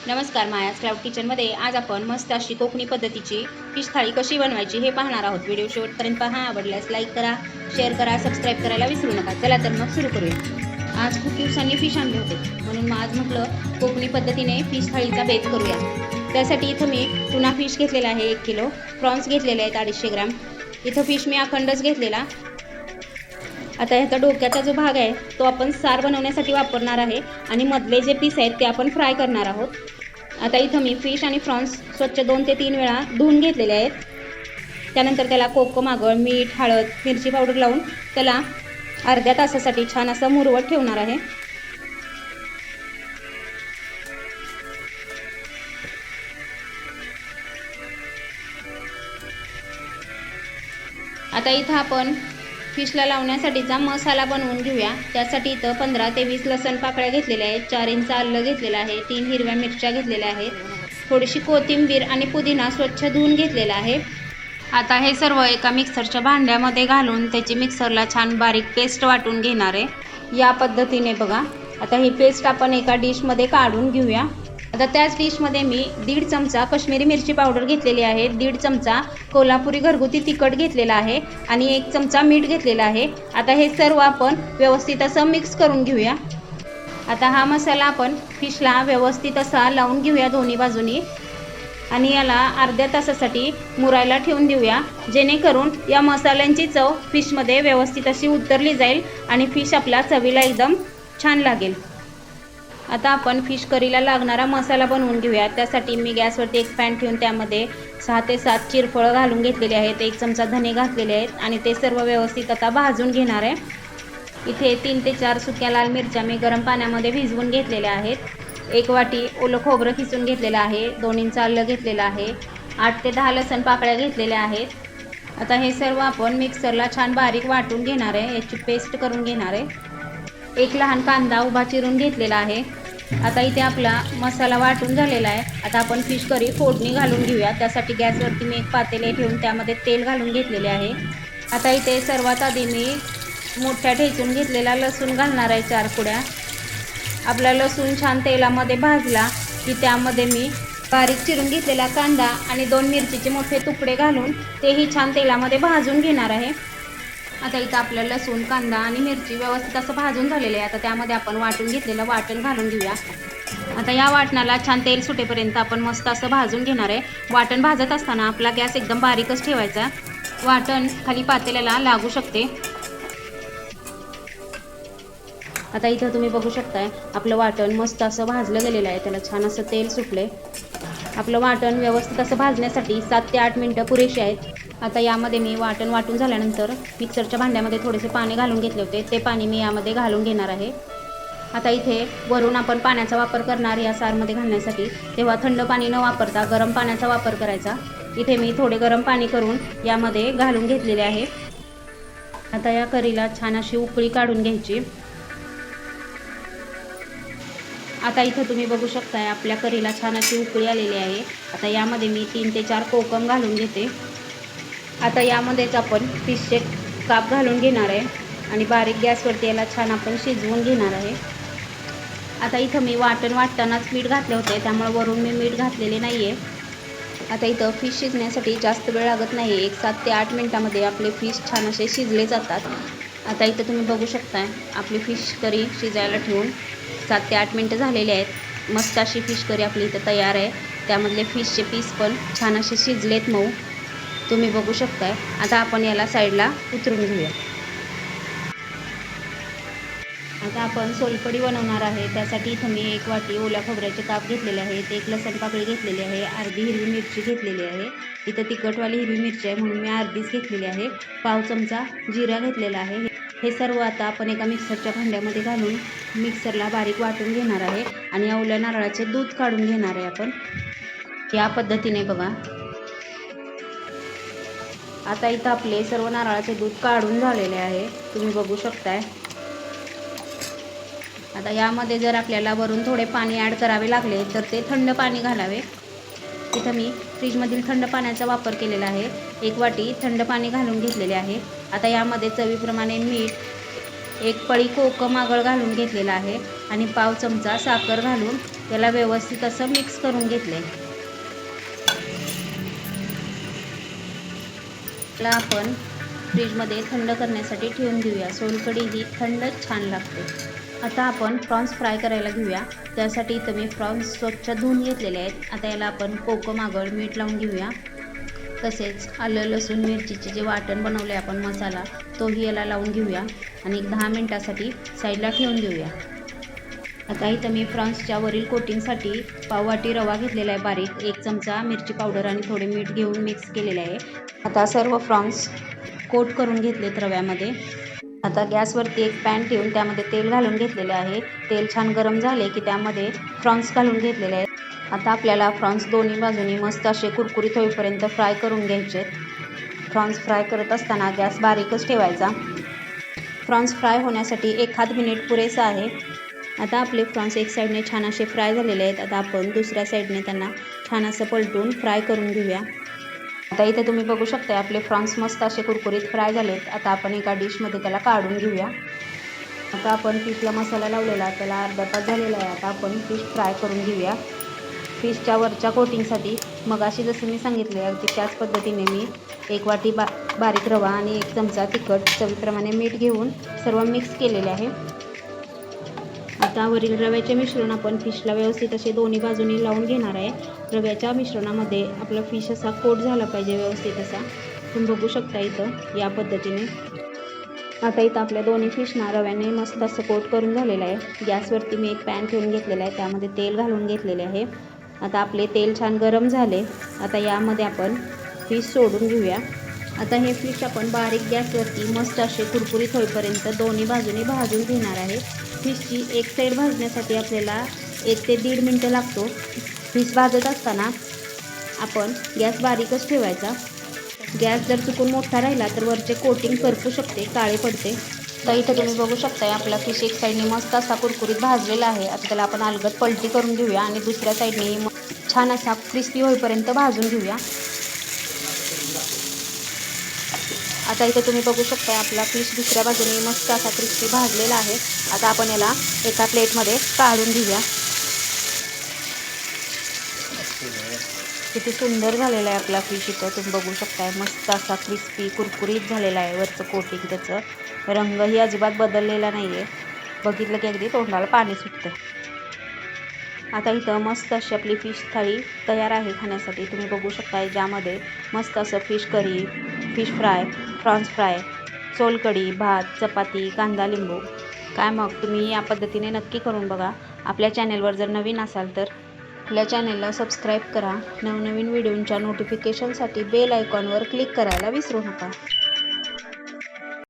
नमस्कार, मायाज क्लाउड किचनमध्ये आज आपण मस्त अशी कोकणी पद्धतीची फिश थाळी कशी बनवायची हे पाहणार आहोत। व्हिडिओ शेवटपर्यंत पहा, आवडल्यास लाईक करा, शेअर करा, सबस्क्राईब करायला विसरू नका। चला तर मग सुरू करूया। आज खूप दिवसांनी फिश आणले होते, म्हणून आज म्हटलं कोकणी पद्धतीने फिश थाळीचा बेत करूया। त्यासाठी इथं मी टुना फिश घेतलेला आहे 1 किलो, प्रॉन्स घेतलेले आहेत 250 ग्रॅम। इथं फिश मी अखंडच घेतलेला। आता ह्याचा डोक्याचा जो भाग आहे तो आपण सार बनवण्यासाठी वापरणार आहे आणि मधले जे पीस आहेत ते आपण फ्राय करणार आहोत। आता इथं मी फिश आणि प्रॉन्स स्वच्छ 2 ते 3 वेळा धुवून घेतलेले आहेत। त्यानंतर त्याला कोकम, आगळ, मीठ, हळद, मिरची पावडर लावून त्याला अर्ध्या तासासाठी छान असं मुरवत ठेवणार आहे। आता इथं आपण फिशला लावण्यासाठीचा मसाला बनवून घेऊया। त्यासाठी इथं 15 ते 20 लसण पाकळ्या घेतलेल्या आहेत, 4 इंच आलं घेतलेलं आहे, 3 हिरव्या मिरच्या घेतलेल्या आहेत, थोडीशी कोथिंबीर आणि पुदिना स्वच्छ धुवून घेतलेला आहे। आता हे सर्व एका मिक्सरच्या भांड्यामध्ये घालून त्याची मिक्सरला छान बारीक पेस्ट वाटून घेणार आहे। या पद्धतीने बघा। आता ही पेस्ट आपण एका डिशमध्ये काढून घेऊया। आता त्याच डिशमध्ये मी 1.5 चमचा काश्मीरी मिरची पावडर घेतलेली आहे, 1.5 चमचा कोल्हापुरी घरगुती तिखट घेतलेला आहे आणि 1 चमचा मीठ घेतलेला आहे। आता हे सर्व आपण व्यवस्थित असं मिक्स करून घेऊया। आता हा मसाला आपण फिशला व्यवस्थित असा लावून घेऊया दोन्ही बाजूनी आणि याला अर्ध्या तासासाठी मुरायला ठेवून देऊया, जेणेकरून या मसाल्यांची चव फिशमध्ये व्यवस्थित अशी उतरली जाईल आणि फिश आपल्या चवीला एकदम छान लागेल। आता आपण फिश करीला लागणारा मसाला बनवून घेऊया। त्यासाठी मी गॅसवरती एक पॅन ठेवून त्यामध्ये 6 ते 7 चिरफळं घालून घेतलेले आहेत, 1 चमचा धने घातलेले आहेत आणि ते सर्व व्यवस्थित आता भाजून घेणार आहे। इथे 3 ते 4 सुक्या लाल मिरच्या मी गरम पाण्यामध्ये भिजवून घेतलेल्या आहेत। 1 वाटी ओलं खोबरं खिसून घेतलेलं आहे, 2 इंच आलं घेतलेलं आहे, 8 ते 10 लसण पाकळ्या घेतलेल्या आहेत। आता हे सर्व आपण मिक्सरला छान बारीक वाटून घेणार आहे, याची पेस्ट करून घेणार आहे। 1 लहान कांदा उभा चिरून घेतलेला आहे। आता इथे आपला मसाला वाटून झालेला आहे। आता आपण फिश करी फोडणी घालून घेऊया। त्यासाठी गॅसवरती मी एक पातेले ठेवून त्यामध्ये तेल घालून घेतलेले आहे। आता इथे सर्वात आधी मी मोठ्या ठेचून घेतलेला लसूण घालणार आहे 4 कुड्या। आपला लसूण छान तेलामध्ये भाजला की त्यामध्ये मी बारीक चिरून घेतलेला कांदा आणि 2 मिरचीचे मोठे तुकडे घालून तेही छान तेलामध्ये भाजून घेणार आहे। आता इथं आपलं लसूण, कांदा आणि मिरची व्यवस्थित असं भाजून झालेले आहे। आता त्यामध्ये आपण वाटून घेतलेलं वाटण घालून घेऊया। आता या वाटणाला छान तेल सुटेपर्यंत आपण मस्त असं भाजून घेणार आहे। वाटण भाजत असताना आपला गॅस एकदम बारीकच ठेवायचा, वाटण खाली पातेल्याला लागू शकते। आता इथं तुम्ही बघू शकताय आपलं वाटण मस्त असं भाजलं गेलेलं आहे, त्याला छान असं तेल सुटले। आपलं वाटण व्यवस्थित असं भाजण्यासाठी 7 ते 8 मिनिटं पुरेशी आहेत। आता यामध्ये मी वाटण वाटून झाल्यानंतर मिक्सरच्या भांड्यामध्ये थोडेसे पाणी घालून घेतले होते, ते पाणी मी यामध्ये घालून घेणार आहे। आता इथे वरून आपण पाण्याचा वापर करणार या सारमध्ये घालण्यासाठी, तेव्हा थंड पाणी न वापरता गरम पाण्याचा वापर करायचा। इथे मी थोडे गरम पाणी करून यामध्ये घालून घेतलेले आहे। आता या करीला छान अशी उकळी काढून घ्यायची। आता इथं तुम्ही बघू शकताय आपल्या करीला छान अशी उकळी आलेली आहे। आता यामध्ये मी 3 ते 4 कोकम घालून घेते। आता यामध्येच आपण फिशचे काप घालून घेणार आहे आणि बारीक गॅसवरती याला छान आपण शिजवून घेणार आहे। आता इथं मी वाटण वाटतानाच मीठ घातले होते, त्यामुळे वरून मी मीठ घातलेले नाही आहे। आता इथं फिश शिजण्यासाठी जास्त वेळ लागत नाही, एक 7 ते 8 मिनिटामध्ये आपले फिश छान असे शिजले जातात। आता इथं तुम्ही बघू शकताय आपली फिश करी शिजायला ठेवून 7 ते 8 मिनिटं झालेले आहेत। मस्त अशी फिश करी आपली इथं तयार आहे। त्यामधले फिशचे पीस पण छान असे शिजलेत मऊ, तुम्ही बघू शकताय। आता आपण याला साईडला उतरून घेऊया। आता आपण सोलकढी बनवणार आहे। त्यासाठी इथं मी 1 वाटी ओल्या खोबऱ्याचे काप घेतलेले आहेत, 1 लसण पाकळी घेतलेली आहे, अर्धी हिरवी मिरची घेतलेली आहे। इथं तिखटवाली हिरवी मिरची आहे म्हणून मी अर्धीच घेतलेली आहे। पाव चमचा जिरा घेतलेला आहे। हे सर्व आता आपण एका मिक्सरच्या भांड्यामध्ये घालून मिक्सरला बारीक वाटून घेणार आहे आणि या ओल्या नारळाचे दूध काढून घेणार आहे आपण या पद्धतीने बघा। आता इथं आपले सर्व नारळाचे दूध काढून झालेले आहे, तुम्ही बघू शकताय। आता यामध्ये जर आपल्याला वरून थोडे पाणी ॲड करावे लागले तर ते थंड पाणी घालावे। इथं मी फ्रीजमधील थंड पाण्याचा वापर केलेला आहे। 1 वाटी थंड पाणी घालून घेतलेले आहे। आता यामध्ये चवीप्रमाणे मीठ, 1 पळी कोकम आगळ घालून घेतलेला आहे आणि पाव चमचा साखर घालून याला व्यवस्थित असं मिक्स करून घेतलंय. याला आपण फ्रीजमध्ये थंड करण्यासाठी ठेवून घेऊया. सोलकढी ही थंडच छान लागते. आता आपण प्रॉन्स फ्राय करायला घेऊया. त्यासाठी इथं मी प्रॉन्स स्वच्छ धुवून घेतलेले आहेत. आता याला आपण कोकम आगळ मीठ लावून घेऊया. तसेच आलं लसूण मिरचीचे जे वाटण बनवले आपण मसाला तोही याला लावून घेऊया आणि 10 मिनिटासाठी साईडला ठेवून देऊया. आता इथं मी प्रॉन्सच्या वरील कोटिंगसाठी पाववाटी रवा घेतलेला आहे बारीक, 1 चमचा मिरची पावडर आणि थोडे मीठ घेऊन मिक्स केलेले आहे. आता सर्व प्रॉन्स कोट करून घेतलेत रव्यामध्ये. आता गॅसवरती एक पॅन ठेवून त्यामध्ये तेल घालून घेतलेले आहे. तेल छान गरम झाले की त्यामध्ये प्रॉन्स घालून घेतलेले आहेत. आता आपल्याला प्रॉन्स दोन्ही बाजूनी मस्त असे कुरकुरीत होईपर्यंत फ्राय करून घ्यायचे. प्रॉन्स फ्राय करत असताना गॅस बारीकच ठेवायचा. प्रॉन्स फ्राय होण्यासाठी 1 मिनिट पुरेसा आहे. आता आपले प्रॉन्स एक साईडने छान असे फ्राय झालेले आहेत. आता आपण दुसऱ्या साईडने त्यांना छान असं पलटून फ्राय करून घेऊया. आता इथे तुम्ही बघू शकता आपले प्रॉन्स मस्त असे कुरकुरीत फ्राय झालेत. आता आपण एका डिशमध्ये त्याला काढून घेऊया. आता आपण फिशला मसाला लावलेला त्याला अर्धा तास झालेला आहे. आता आपण फिश फ्राय करून घेऊया. फिशच्या वरच्या कोटिंगसाठी मगाशी जसं मी सांगितले अगदी त्याच पद्धतीने मी 1 वाटी बारीक रवा आणि 1 चमचा तिखट चवीप्रमाणे मीठ घेऊन सर्व मिक्स केलेले आहे. आता वरील रव्याचे मिश्रण आपण फिशला व्यवस्थित असे दोन्ही बाजूनी लावून घेणार आहे. रव्याच्या मिश्रणामध्ये आपला फिश असा कोट झाला पाहिजे व्यवस्थित असा. तुम्ही बघू शकता इथं या पद्धतीने. आता इथं आपल्या दोन्ही फिशना रव्याने मस्त असं कोट करून झालेलं आहे. गॅसवरती मी एक पॅन ठेवून घेतलेला आहे. त्यामध्ये तेल घालून घेतलेले आहे. आता आपले तेल छान गरम झाले. आता यामध्ये आपण फिश सोडून घेऊया. आता हे फिश आपण बारीक गॅसवरती मस्त असे कुरकुरीत होईपर्यंत दोन्ही बाजूनी भाजून घेणार आहे. फिशची एक साईड भाजण्यासाठी आपल्याला 1 ते 1.5 मिनटं लागतो. फिश भाजत असताना आपण गॅस बारीकच ठेवायचा. गॅस जर चुकून मोठा राहिला तर वरचे कोटिंग करपू शकते, काळे पडते. तर इथं तुम्ही बघू शकता आपला फिश एक साईडने मस्त असा कुरकुरीत भाजलेला आहे. आता त्याला आपण अलगद पलटी करून घेऊया आणि दुसऱ्या साईडने छान असा क्रिस्पी होईपर्यंत भाजून घेऊया. आता इथं तुम्ही बघू शकता आपला फिश दुसऱ्या बाजूने मस्त असा क्रिस्पी भाजलेला आहे. आता आपण याला एका प्लेटमध्ये काढून घेऊया. किती सुंदर झालेला आहे आपला फिश. इथं तुम्ही बघू शकताय मस्त असा क्रिस्पी कुरकुरीत झालेला आहे. वरचं कोटिंग त्याचं रंगही अजिबात बदललेला नाही आहे. बघितलं की अगदी तोंडाला पाणी सुटतं. आता इथं मस्त अशी आपली फिश थाळी तयार आहे खाण्यासाठी. तुम्ही बघू शकताय ज्यामध्ये मस्त असं fish curry, fish fry, prawns fry, solkadhi, भात, चपाती, कांदा लिंबू. काय मग तुम्ही या पद्धतीने नक्की करून बघा. आपल्या चॅनेलवर जर नवीन असाल तर आपल्या चॅनेलला सबस्क्राईब करा. नवनवीन व्हिडिओंच्या नोटिफिकेशनसाठी बेल आयकॉनवर क्लिक करायला विसरू नका.